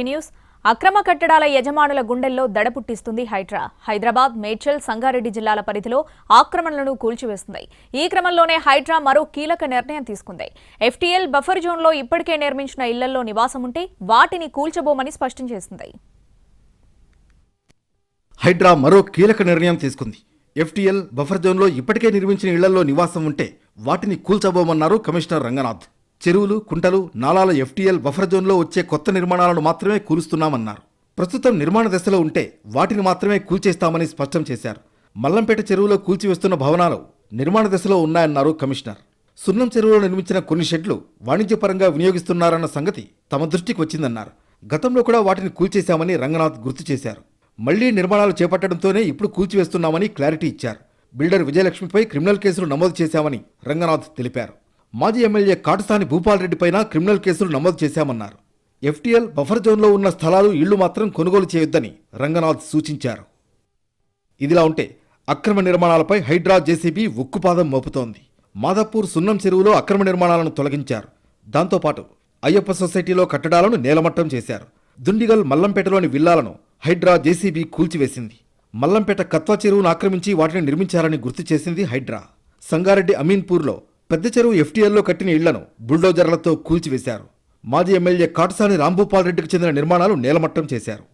News అక్రమ కట్టడాల యజమానుల గుండెల్లో దడ పుట్టిస్తుంది హైడ్రా. హైదరాబాద్, మేడ్చల్, సంగారెడ్డి జిల్లాల పరిధిలో ఆక్రమణలను కూల్చివేస్తుంది. ఈ క్రమంలోనే హైడ్రా మరో కీలక నిర్ణయం తీసుకుంది. ఎఫ్టీఎల్ బఫర్ జోన్లో ఇప్పటికే నిర్మించిన ఇళ్లలో నివాసం ఉంటే వాటిని కూల్చబోమని స్పష్టం చేసింది. హైడ్రా మరో కీలక నిర్ణయం తీసుకుంది. ఎఫ్టీఎల్ బఫర్ జోన్లో ఇప్పటికే నిర్మించిన ఇళ్లలో నివాసం ఉంటే వాటిని కూల్చబోమన్నారు కమిషనర్ రంగనాథ్. చెరువులు, కుంటలు, నాలాల ఎఫ్టీఎల్ బఫర్ జోన్లో వచ్చే కొత్త నిర్మాణాలను మాత్రమే కూలుస్తున్నామన్నారు. ప్రస్తుతం నిర్మాణ దశలో ఉంటే వాటిని మాత్రమే కూల్చేస్తామని స్పష్టం చేశారు. మల్లంపేట చెరువులో కూల్చివేస్తున్న భవనాలు నిర్మాణ దశలో ఉన్నాయన్నారు కమిషనర్. సున్నం చెరువులో నిర్మించిన కొన్ని షెడ్లు వాణిజ్యపరంగా వినియోగిస్తున్నారన్న సంగతి తమ దృష్టికి వచ్చిందన్నారు. గతంలో కూడా వాటిని కూల్చేశామని రంగనాథ్ గుర్తు చేశారు. మళ్లీ నిర్మాణాలు చేపట్టడంతోనే ఇప్పుడు కూల్చివేస్తున్నామని క్లారిటీ ఇచ్చారు. బిల్డర్ విజయలక్ష్మిపై క్రిమినల్ కేసులు నమోదు చేశామని రంగనాథ్ తెలిపారు. మాజీ ఎమ్మెల్యే కాటసాని భూపాల్ రెడ్డిపైన క్రిమినల్ కేసులు నమోదు చేశామన్నారు. ఎఫ్టీఎల్ బఫర్ జోన్లో ఉన్న స్థలాలు, ఇళ్లు మాత్రం కొనుగోలు చేయొద్దని రంగనాథ్ సూచించారు. ఇదిలా ఉంటే అక్రమ నిర్మాణాలపై హైడ్రా జేసీబీ ఉక్కుపాదం మోపుతోంది. మాదాపూర్ సున్నం చెరువులో అక్రమ నిర్మాణాలను తొలగించారు. దాంతోపాటు అయ్యప్ప సొసైటీలో కట్టడాలను నేలమట్టం చేశారు. దుండిగల్, మల్లంపేటలోని విల్లాలను హైడ్రా జేసీబీ కూల్చివేసింది. మల్లంపేట కత్వా చెరువును ఆక్రమించి వాటిని నిర్మించారని గుర్తు చేసింది హైడ్రా. సంగారెడ్డి అమీన్పూర్లో పెద్ద చెరువు ఎఫ్టీఎల్లో కట్టిన ఇళ్లను బుల్డోజర్లతో కూల్చివేశారు. మాజీ ఎమ్మెల్యే కాటసాని రాంభూపాల్ రెడ్డికి చెందిన నిర్మాణాలు నేలమట్టం చేశారు.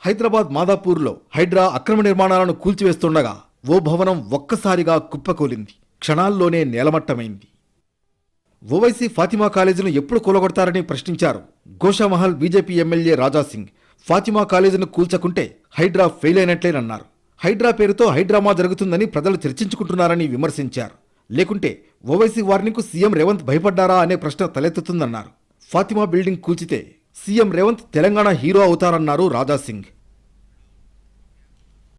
హైదరాబాద్ మాదాపూర్లో హైడ్రా అక్రమ నిర్మాణాలను కూల్చివేస్తుండగా ఓ భవనం ఒక్కసారిగా కుప్పకూలింది. క్షణాల్లోనే నేలమట్టమైంది. ఓవైసీ ఫాతిమా కాలేజీను ఎప్పుడు కూలగొడతారని ప్రశ్నించారు గోషామహల్ బీజేపీ ఎమ్మెల్యే రాజాసింగ్. ఫాతిమా కాలేజీను కూల్చకుంటే హైడ్రా ఫెయిల్ అయినట్లేనన్నారు. హైడ్రా పేరుతో హైడ్రామా జరుగుతుందని ప్రజలు చర్చించుకుంటున్నారని విమర్శించారు. లేకుంటే ఓవైసీ వార్నింగ్కు సీఎం రేవంత్ భయపడ్డారా అనే ప్రశ్న తలెత్తుతుందన్నారు. ఫాతిమా బిల్డింగ్ కూల్చితే సీఎం రేవంత్ తెలంగాణ హీరో అవుతారన్నారు రాజాసింగ్.